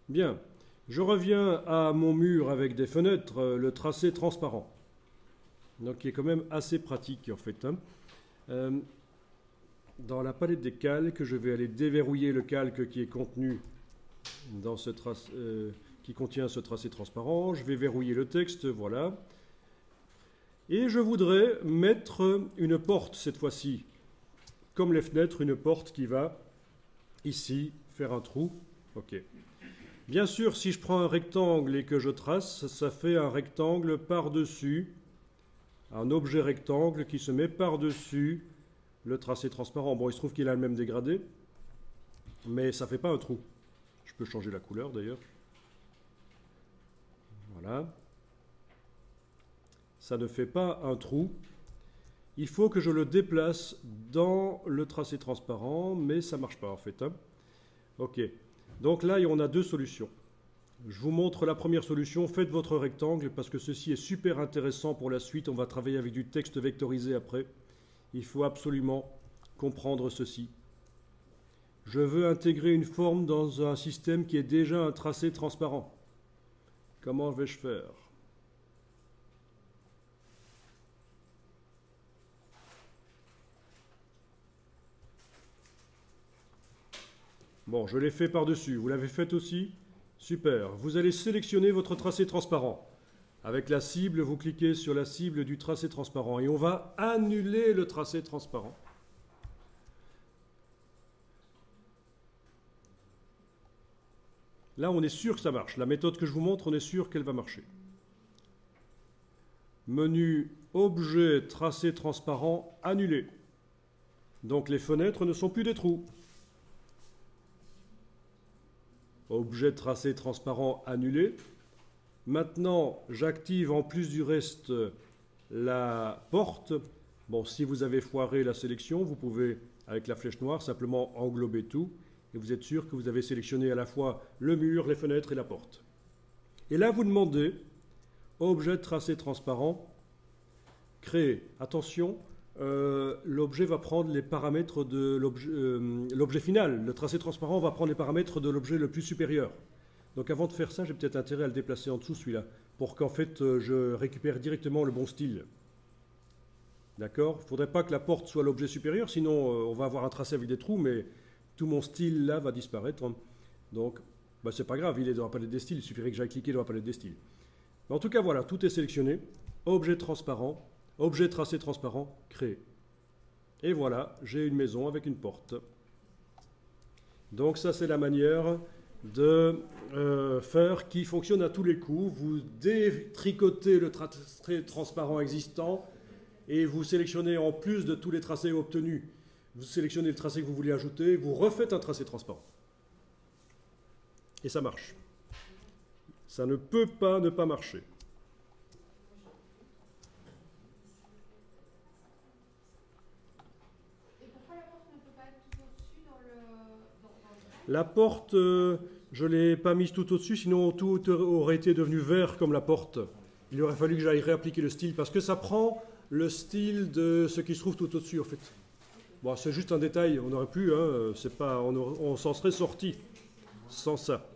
Bien. Je reviens à mon mur avec des fenêtres, le tracé transparent. Donc, qui est quand même assez pratique, en fait, hein. Dans la palette des calques, je vais aller déverrouiller le calque qui est contenu dans ce qui contient ce tracé transparent. Je vais verrouiller le texte, voilà. Et je voudrais mettre une porte cette fois-ci. Comme les fenêtres, une porte qui va ici faire un trou. OK. Bien sûr, si je prends un rectangle et que je trace, ça fait un rectangle par-dessus, un objet rectangle qui se met par-dessus le tracé transparent. Bon, il se trouve qu'il a le même dégradé, mais ça ne fait pas un trou. Je peux changer la couleur d'ailleurs. Voilà. Ça ne fait pas un trou. Il faut que je le déplace dans le tracé transparent, mais ça ne marche pas en fait, hein. OK. Donc là, on a deux solutions. Je vous montre la première solution. Faites votre rectangle parce que ceci est super intéressant pour la suite. On va travailler avec du texte vectorisé après. Il faut absolument comprendre ceci. Je veux intégrer une forme dans un système qui est déjà un tracé transparent. Comment vais-je faire ? Bon, je l'ai fait par-dessus. Vous l'avez fait aussi ? Super. Vous allez sélectionner votre tracé transparent. Avec la cible, vous cliquez sur la cible du tracé transparent et on va annuler le tracé transparent. Là, on est sûr que ça marche. La méthode que je vous montre, on est sûr qu'elle va marcher. Menu Objet tracé transparent annulé. Donc les fenêtres ne sont plus des trous. Objet tracé transparent annulé. Maintenant, j'active en plus du reste la porte. Bon, si vous avez foiré la sélection, vous pouvez, avec la flèche noire, simplement englober tout. Et vous êtes sûr que vous avez sélectionné à la fois le mur, les fenêtres et la porte. Et là, vous demandez, objet tracé transparent, créer. Attention, l'objet va prendre les paramètres de l'objet final. Le tracé transparent va prendre les paramètres de l'objet le plus supérieur. Donc avant de faire ça, j'ai peut-être intérêt à le déplacer en dessous, celui-là, pour qu'en fait, je récupère directement le bon style. D'accord ? Il ne faudrait pas que la porte soit l'objet supérieur, sinon on va avoir un tracé avec des trous, mais tout mon style là va disparaître. Donc, bah, c'est pas grave, il est dans la palette des styles, il suffirait que j'aille cliquer dans la palette des styles. Mais en tout cas, voilà, tout est sélectionné. Objet transparent, objet tracé transparent, créé. Et voilà, j'ai une maison avec une porte. Donc ça, c'est la manière de faire qui fonctionne à tous les coups. Vous détricotez le tracé transparent existant et vous sélectionnez en plus de tous les tracés obtenus, vous sélectionnez le tracé que vous voulez ajouter, vous refaites un tracé transparent. Et ça marche. Ça ne peut pas ne pas marcher. Et pourquoi la porte ne peut pas être tout au-dessus dans le... La porte, je ne l'ai pas mise tout au-dessus, sinon tout aurait été devenu vert comme la porte. Il aurait fallu que j'aille réappliquer le style, parce que ça prend le style de ce qui se trouve tout au-dessus, en fait. Bon, c'est juste un détail, on aurait pu, hein, c'est pas, on s'en serait sorti sans ça.